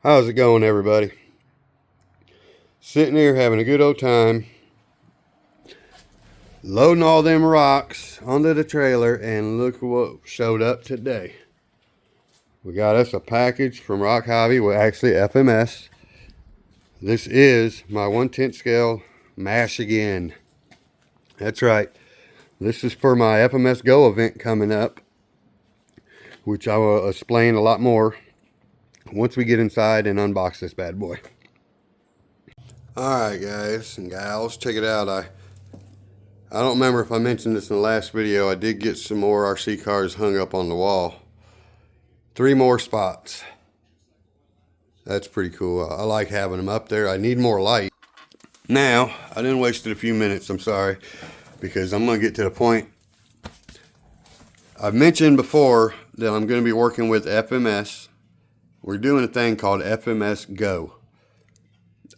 How's it going, everybody? Sitting here having a good old time, loading all them rocks onto the trailer, and look what showed up today. We got us a package from Rock Hobby, well actually FMS. This is my 1/10 scale Mashigan. That's right. This is for my FMS Go event coming up, which I will explain a lot more once we get inside and unbox this bad boy. Alright guys and gals, check it out. I don't remember if I mentioned this in the last video. I did get some more RC cars hung up on the wall. 3 more spots. That's pretty cool. I like having them up there. I need more light. Now, I didn't waste a few minutes, I'm sorry, because I'm going to get to the point. I've mentioned before that I'm going to be working with FMS. We're doing a thing called FMS Go.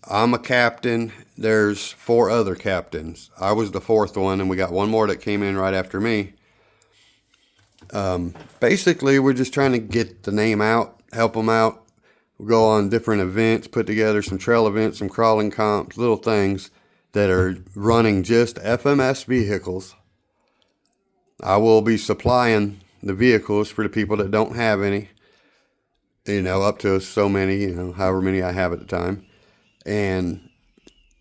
I'm a captain. There's 4 other captains. I was the 4th one, and we got one more that came in right after me. Basically, we're just trying to get the name out, help them out. We'll go on different events, put together some trail events, some crawling comps, little things that are running just FMS vehicles. I will be supplying the vehicles for the people that don't have any. You know, up to so many, you know, however many I have at the time. And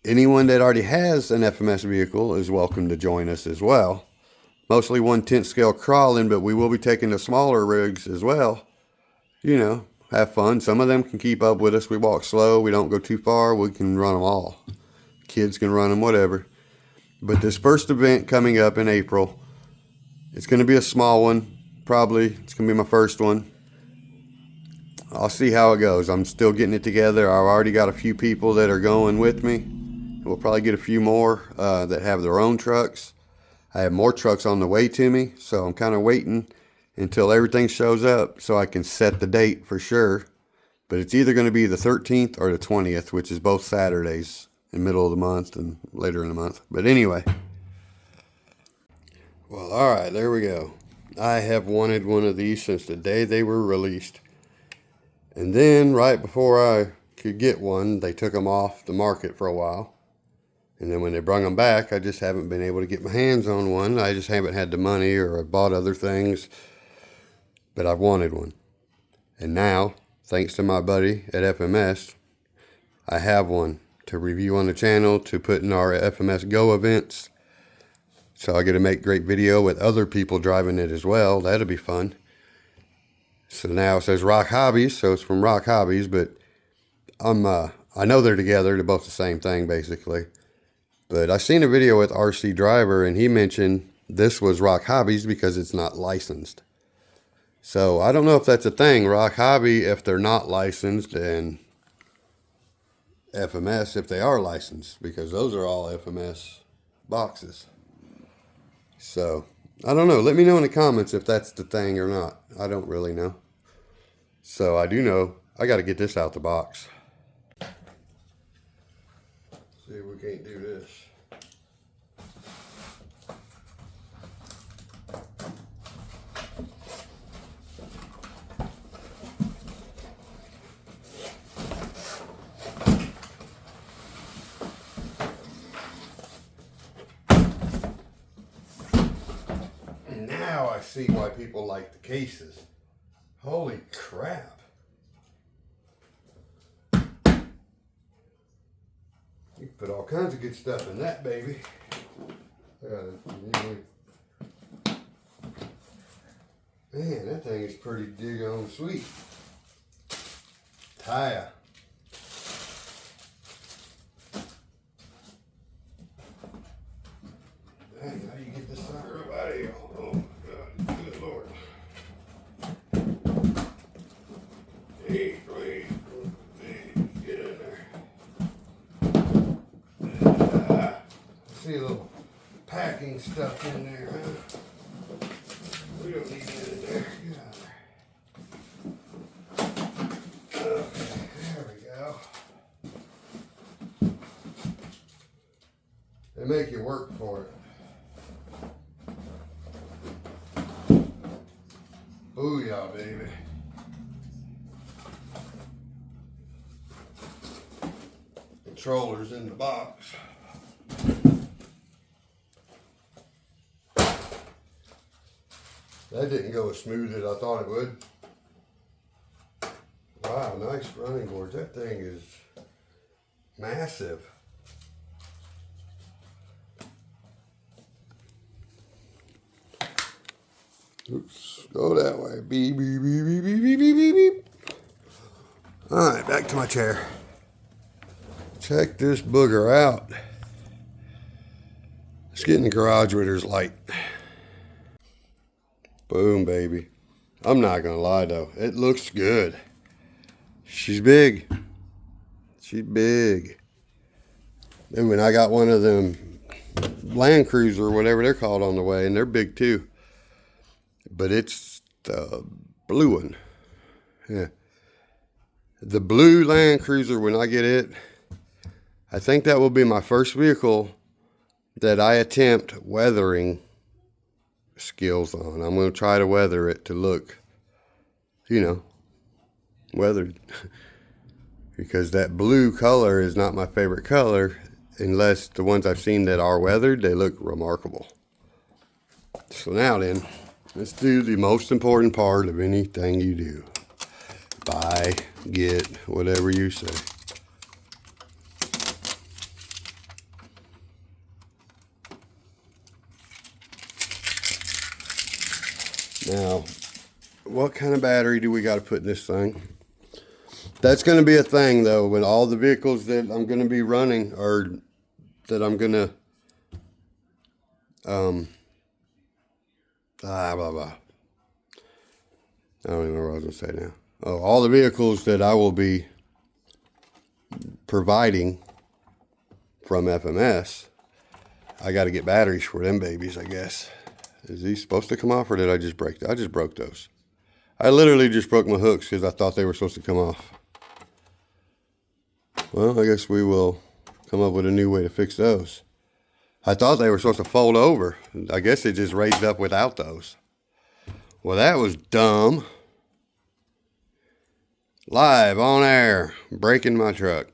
anyone that already has an FMS vehicle is welcome to join us as well. Mostly 1/10 scale crawling, but we will be taking the smaller rigs as well. You know, have fun. Some of them can keep up with us. We walk slow. We don't go too far. We can run them all. Kids can run them, whatever. But this first event coming up in April, it's going to be a small one. Probably. It's going to be my first one. I'll see how it goes. I'm still getting it together. I've already got a few people that are going with me. We'll probably get a few more that have their own trucks. I have more trucks on the way to me, so I'm kind of waiting until everything shows up so I can set the date for sure. But it's either going to be the 13th or the 20th, which is both Saturdays in the middle of the month and later in the month. But anyway. Well, alright, there we go. I have wanted one of these since the day they were released. And then, right before I could get one, they took them off the market for a while. And then when they brought them back, I just haven't been able to get my hands on one. I just haven't had the money, or I bought other things. But I've wanted one. And now, thanks to my buddy at FMS, I have one to review on the channel, to put in our FMS Go events. So I get to make great video with other people driving it as well. That'll be fun. So now it says Rock Hobbies, so it's from Rock Hobbies, but I know they're together. They're both the same thing, basically. But I seen a video with RC Driver, and he mentioned this was Rock Hobbies because it's not licensed. So I don't know if that's a thing. Rock Hobby, if they're not licensed, and FMS if they are licensed, because those are all FMS boxes. So I don't know. Let me know in the comments if that's the thing or not. I don't really know. So I do know I got to get this out the box. See if we can't do this. And now I see why people like the cases. Holy crap. You can put all kinds of good stuff in that baby. Man, that thing is pretty diggone sweet. Tire. Dang, how do you get this sucker up out of here? Oh my God, good Lord. Hey, get in there. See a little packing stuff in there, huh? We don't need it in there. Get out of there. Okay, there we go. They make you work for it. Booyah, baby. controllers in the box. That didn't go as smooth as I thought it would. Wow, nice running boards. That thing is massive. Oops, go that way. Beep, beep, beep, beep, beep, beep, beep, beep. All right, back to my chair. Check this booger out. Let's get in the garage where there's light. Boom, baby. I'm not gonna lie though, it looks good. She's big. She's big. And when I got one of them Land Cruiser or whatever they're called on the way, and they're big too. But it's the blue one. Yeah. The blue Land Cruiser, when I get it, I think that will be my first vehicle that I attempt weathering skills on. I'm going to try to weather it to look, you know, weathered. Because that blue color is not my favorite color, unless the ones I've seen that are weathered, they look remarkable. So now then, let's do the most important part of anything you do. Buy, get, whatever you say. Now, what kind of battery do we got to put in this thing? That's going to be a thing though, when all the vehicles that I'm going to be running or that I'm going to, blah, blah. I don't even know what I was going to say now. Oh, all the vehicles that I will be providing from FMS, I got to get batteries for them babies, I guess. Is these supposed to come off or did I just break them? I just broke those. I literally just broke my hooks because I thought they were supposed to come off. Well, I guess we will come up with a new way to fix those. I thought they were supposed to fold over. I guess it just raised up without those. Well, that was dumb. Live on air, breaking my truck.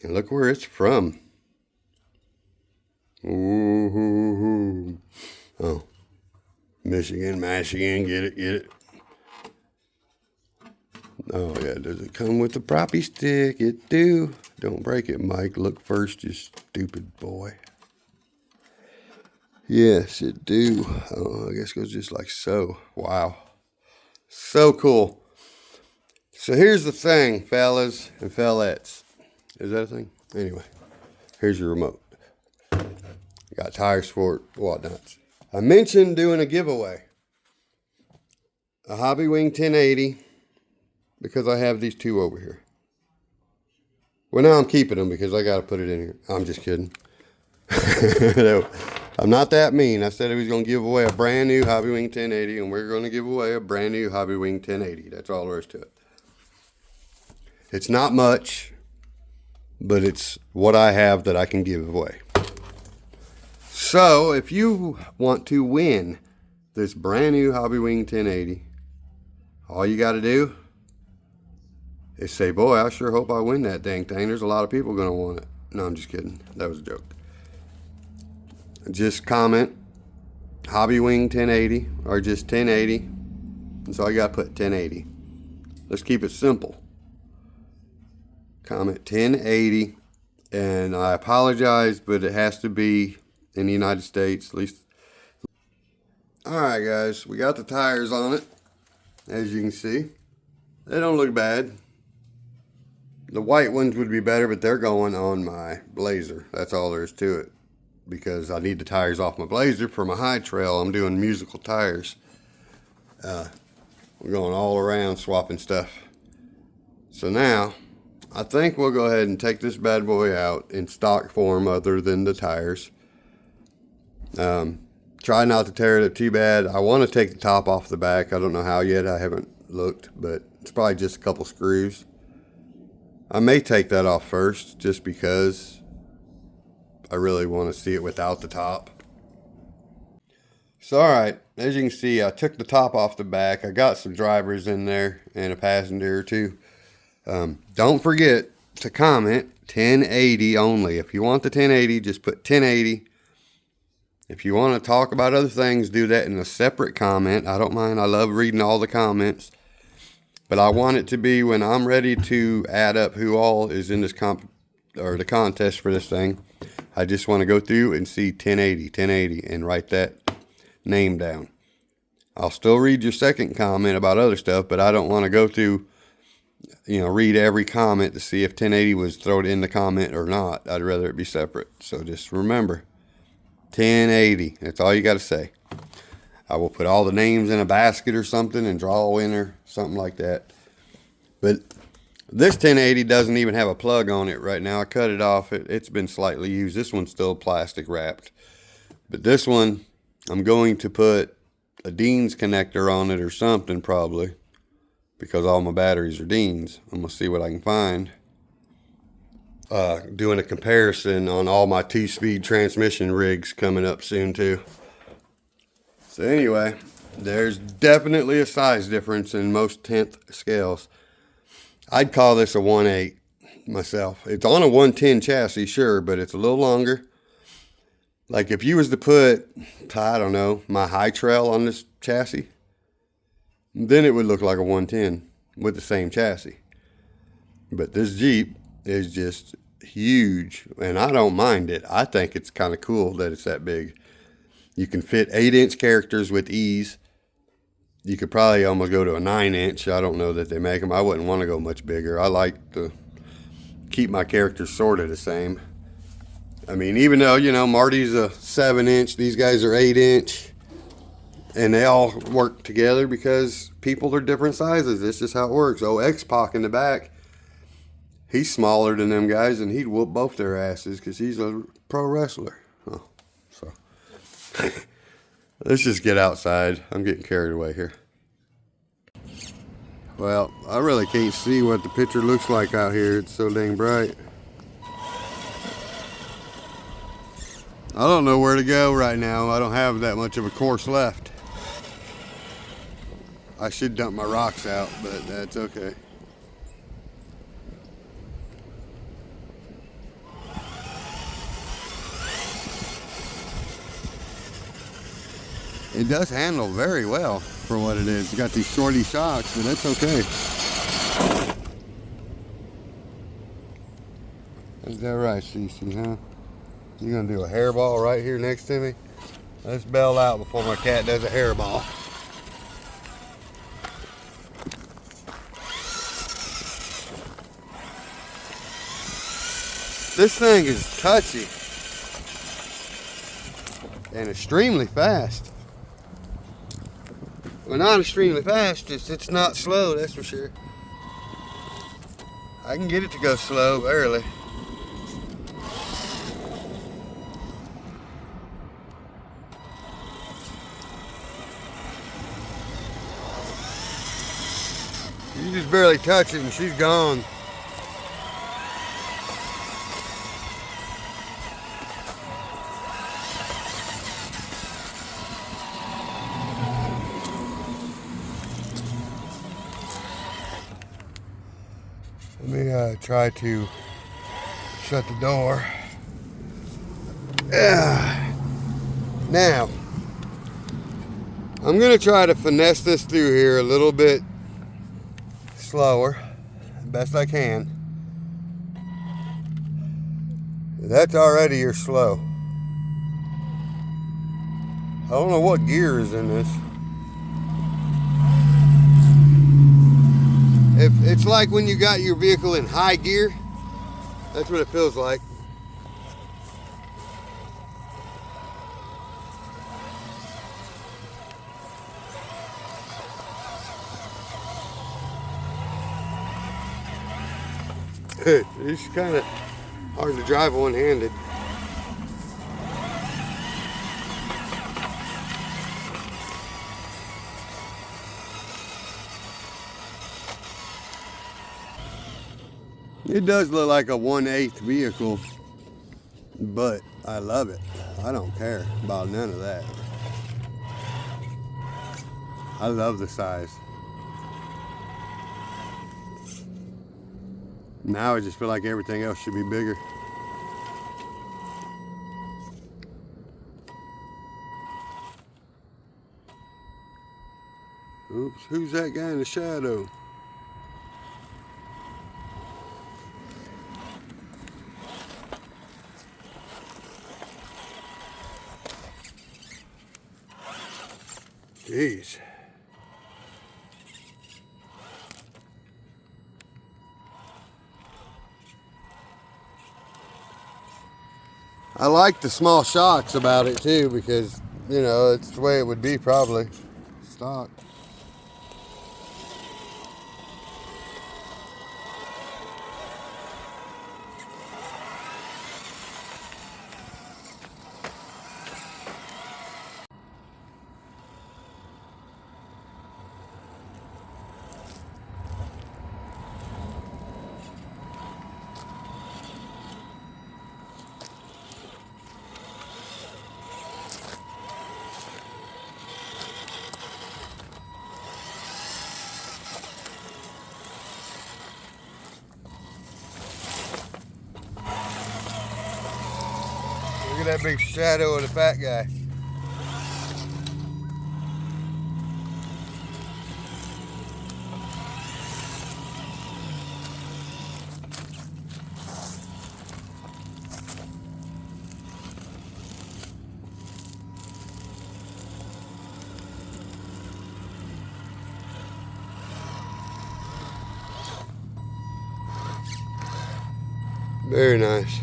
And look where it's from. Ooh. Oh, Michigan, Mashigan, get it. Oh yeah, does it come with the proppy stick? It do. Don't break it, Mike. Look first, you stupid boy. Yes, it do. Oh, I guess it goes just like so. Wow. So cool. So here's the thing, fellas and fellettes. Is that a thing? Anyway, here's your remote. Got tires for it, whatnots. I mentioned doing a giveaway. A Hobbywing 1080, because I have these two over here. Well, now I'm keeping them because I got to put it in here. I'm just kidding. I'm not that mean. I said I was going to give away a brand new Hobbywing 1080, and we're going to give away a brand new Hobbywing 1080. That's all there is to it. It's not much, but it's what I have that I can give away. So, if you want to win this brand new Hobbywing 1080, all you got to do is say, boy, I sure hope I win that dang thing. There's a lot of people going to want it. No, I'm just kidding. That was a joke. Just comment Hobbywing 1080 or just 1080. That's all you got to put, 1080. Let's keep it simple. Comment 1080. And I apologize, but it has to be in the United States, at least. Alright guys, we got the tires on it, as you can see. They don't look bad. The white ones would be better, but they're going on my Blazer. That's all there is to it. Because I need the tires off my Blazer for my high trail. I'm doing musical tires. We're going all around swapping stuff. So now, I think we'll go ahead and take this bad boy out in stock form other than the tires. Try not to tear it up too bad. I want to take the top off the back. I don't know how yet. I haven't looked, but it's probably just a couple screws. I may take that off first just because I really want to see it without the top. So, alright, as you can see, I took the top off the back. I got some drivers in there and a passenger or two. Don't forget, to comment 1080 only. If you want the 1080, just put 1080. If you want to talk about other things, do that in a separate comment. I don't mind. I love reading all the comments. But I want it to be when I'm ready to add up who all is in this the contest for this thing. I just want to go through and see 1080, and write that name down. I'll still read your second comment about other stuff, but I don't want to go through, read every comment to see if 1080 was thrown in the comment or not. I'd rather it be separate. So just remember, 1080. That's all you got to say. I will put all the names in a basket or something and draw a winner, something like that. But this 1080 doesn't even have a plug on it right now. I cut it off. It's been slightly used. This one's still plastic wrapped. But this one, I'm going to put a Dean's connector on it or something probably, because all my batteries are Dean's. I'm going to see what I can find. Doing a comparison on all my 2-speed transmission rigs coming up soon too. So anyway, there's definitely a size difference in most 10th scales. I'd call this a 1/8 myself. It's on a 110 chassis, sure, but it's a little longer. Like if you was to put, I don't know, my high trail on this chassis, then it would look like a 110 with the same chassis. But this Jeep is just huge, and I don't mind it. I think it's kind of cool that it's that big. You can fit 8-inch characters with ease. You could probably almost go to a 9-inch. I don't know that they make them. I wouldn't want to go much bigger. I like to keep my characters sort of the same. I mean, even though, Marty's a 7-inch, these guys are 8-inch, and they all work together because people are different sizes. That's just how it works. Oh, X-Pac in the back, he's smaller than them guys, and he'd whoop both their asses because he's a pro wrestler. Oh, so let's just get outside. I'm getting carried away here. Well, I really can't see what the picture looks like out here. It's so dang bright. I don't know where to go right now. I don't have that much of a course left. I should dump my rocks out, but that's okay. It does handle very well for what it is. It's got these shorty shocks, but that's okay. Is that right, Cece, huh? You gonna do a hairball right here next to me? Let's bail out before my cat does a hairball. This thing is touchy and extremely fast. Well, not extremely fast, just it's not slow, that's for sure. I can get it to go slow barely. You just barely touch it and she's gone. Let me try to shut the door. Now, I'm going to try to finesse this through here a little bit slower, best I can. That's already your slow. I don't know what gear is in this. It's like when you got your vehicle in high gear. That's what it feels like. It's kind of hard to drive one-handed. It does look like a 1/8 vehicle, but I love it. I don't care about none of that. I love the size. Now I just feel like everything else should be bigger. Oops, who's that guy in the shadow? Jeez. I like the small shocks about it too, because, you know, it's the way it would be probably. Stock. Look at that big shadow of the fat guy. Very nice.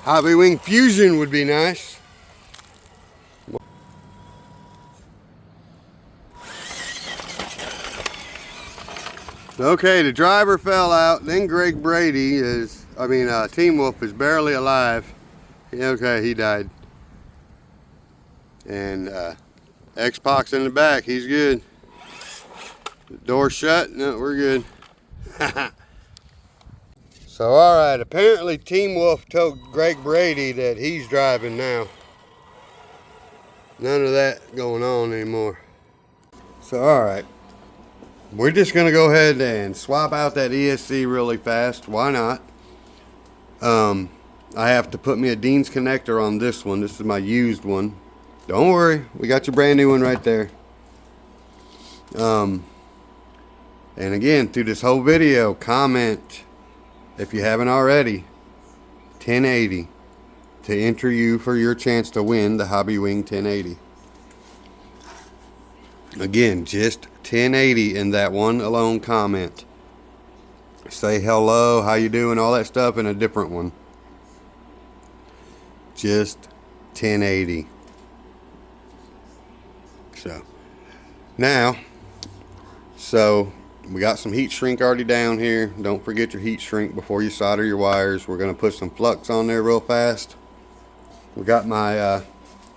Hobbywing Fusion would be nice. Okay, the driver fell out. Then Greg Brady Team Wolf is barely alive. Okay, he died. And X-Pac's in the back. He's good. The door shut. No, we're good. So, alright, apparently Team Wolf told Greg Brady that he's driving now. None of that going on anymore. So, alright. We're just going to go ahead and swap out that ESC really fast. Why not? I have to put me a Dean's connector on this one. This is my used one. Don't worry. We got your brand new one right there. And again, through this whole video, comment, if you haven't already, 1080 to enter you for your chance to win the Hobbywing 1080. Again, just 1080 in that one alone comment. Say hello, how you doing, all that stuff in a different one. Just 1080. So now, we got some heat shrink already down here. Don't forget your heat shrink before you solder your wires. We're going to put some flux on there real fast. We got my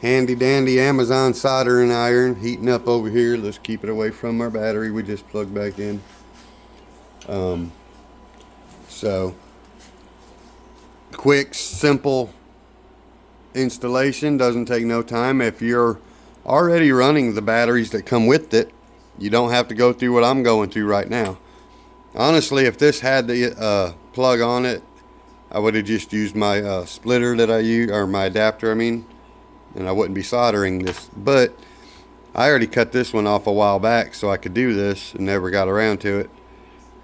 handy dandy Amazon soldering iron heating up over here. Let's keep it away from our battery we just plugged back in. So quick, simple installation, doesn't take no time. If you're already running the batteries that come with it, you don't have to go through what I'm going through right now. Honestly, if this had the plug on it, I would have just used my splitter that I use, or my adapter I mean, and I wouldn't be soldering this. But I already cut this one off a while back so I could do this and never got around to it.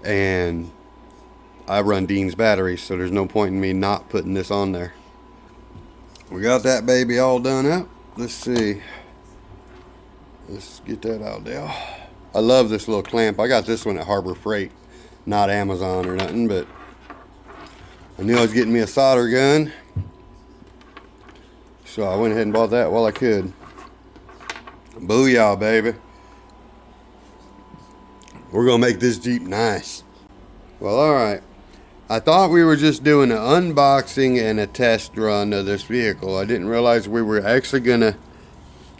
And I run Dean's batteries, so there's no point in me not putting this on there. We got that baby all done up. Let's see. Let's get that out there. I love this little clamp. I got this one at Harbor Freight, not Amazon or nothing, but I knew I was getting me a solder gun, so I went ahead and bought that while I could. Booyah, baby. We're gonna make this Jeep nice. Well, alright. I thought we were just doing an unboxing and a test run of this vehicle. I didn't realize we were actually gonna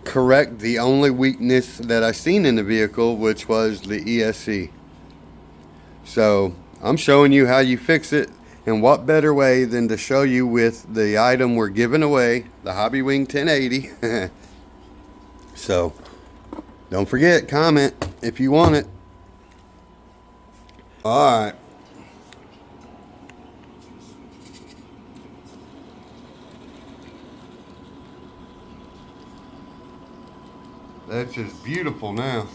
correct the only weakness that I seen in the vehicle, which was the ESC. So I'm showing you how you fix it And what better way than to show you with the item we're giving away, the Hobbywing 1080. So, don't forget, comment if you want it. Alright. That's just beautiful now.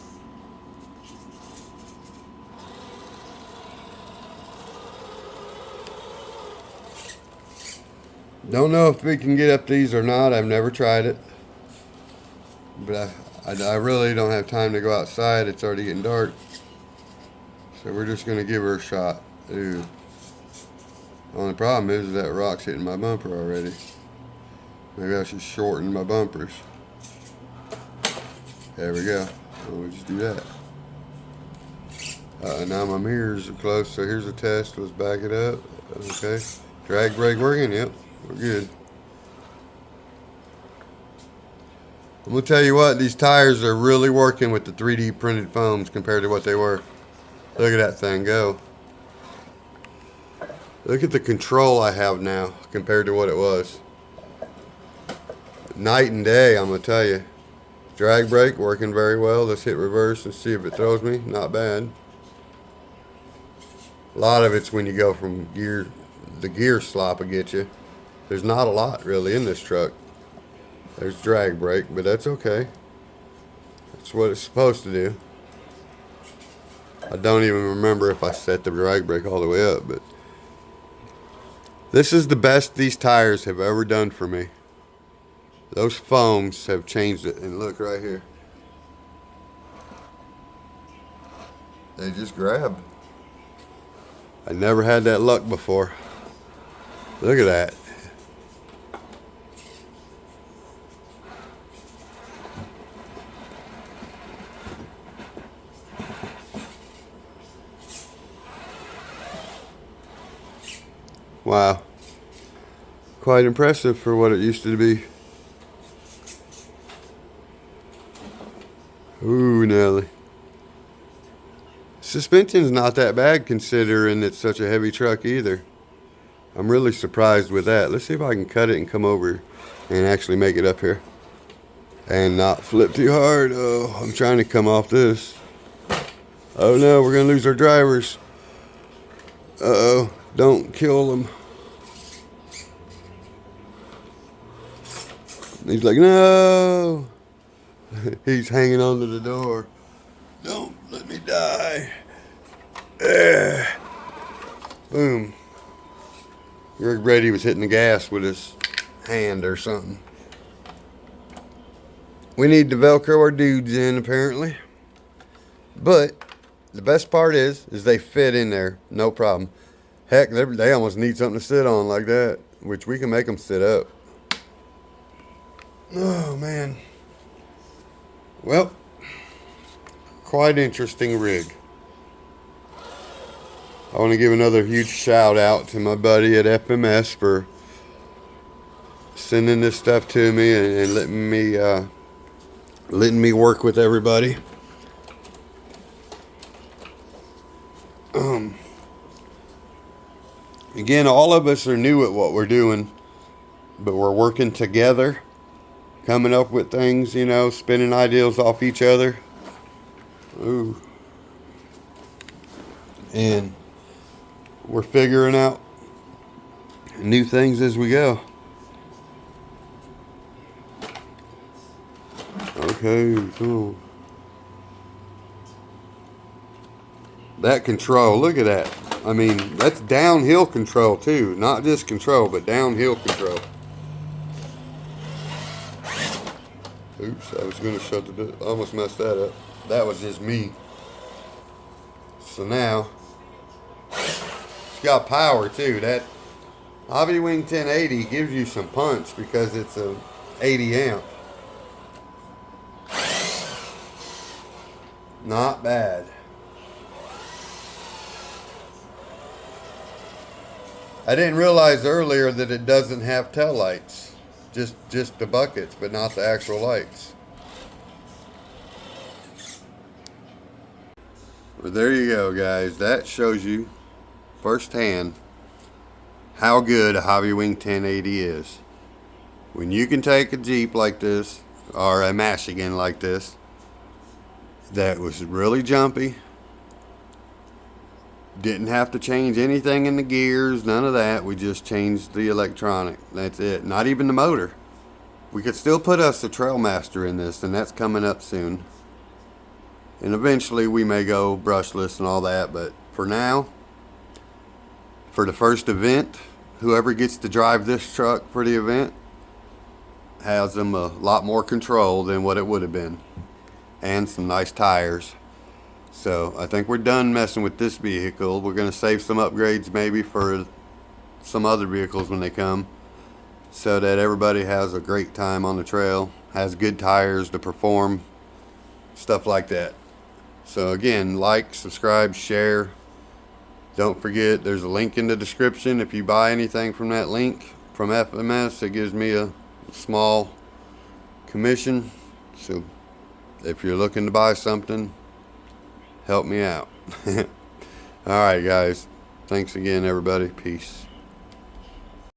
Don't know if we can get up these or not. I've never tried it. But I really don't have time to go outside. It's already getting dark. So we're just going to give her a shot. Ooh. The only problem is that rock's hitting my bumper already. Maybe I should shorten my bumpers. There we go. We'll just do that. Now my mirrors are close, so here's a test. Let's back it up. Okay. Drag brake working? Yep. We're good. I'm going to tell you what, these tires are really working with the 3D printed foams compared to what they were. Look at that thing go. Look at the control I have now compared to what it was. Night and day, I'm going to tell you. Drag brake working very well. Let's hit reverse and see if it throws me. Not bad. A lot of it's when you go from gear, the gear slop will get you. There's not a lot really in this truck. There's drag brake, but that's okay. That's what it's supposed to do. I don't even remember if I set the drag brake all the way up, but this is the best these tires have ever done for me. Those foams have changed it, and look right here. They just grab. I never had that luck before. Look at that. Wow. Quite impressive for what it used to be. Ooh, Nelly. Suspension's not that bad considering it's such a heavy truck either. I'm really surprised with that. Let's see if I can cut it and come over and actually make it up here. And not flip too hard. Oh, I'm trying to come off this. Oh no, we're going to lose our drivers. Uh-oh, don't kill them. He's like, no. He's hanging onto the door. Don't let me die. Boom. Greg Brady was hitting the gas with his hand or something. We need to Velcro our dudes in apparently. But the best part is they fit in there. No problem. Heck, they almost need something to sit on like that. Which we can make them sit up. Oh, man. Well, quite interesting rig. I want to give another huge shout out to my buddy at FMS for sending this stuff to me and letting me work with everybody. Again, all of us are new at what we're doing, but we're working together. Coming up with things, you know, spinning ideas off each other. Ooh. And we're figuring out new things as we go. Okay, cool. That control, look at that. I mean, that's downhill control too. Not just control, but downhill control. Oops, I was going to shut the door. I almost messed that up. That was just me. So now, it's got power too. That Hobbywing 1080 gives you some punch because it's a 80 amp. Not bad. I didn't realize earlier that it doesn't have tail lights. Just the buckets, but not the actual lights. Well, there you go, guys. That shows you firsthand how good a Hobbywing 1080 is. When you can take a Jeep like this, or a Mashigan like this, that was really jumpy, didn't have to change anything in the gears, none of that. We just changed the electronic. That's it. Not even the motor. We could still put us a Trailmaster in this, and that's coming up soon. And eventually we may go brushless and all that, but for now, for the first event, whoever gets to drive this truck for the event has them a lot more control than what it would have been. And some nice tires. So I think we're done messing with this vehicle. We're going to save some upgrades maybe for some other vehicles when they come, so that everybody has a great time on the trail, has good tires to perform, stuff like that. So again, like, subscribe, share. Don't forget, there's a link in the description. If you buy anything from that link from FMS, it gives me a small commission. So if you're looking to buy something, help me out. Alright guys, thanks again everybody. Peace.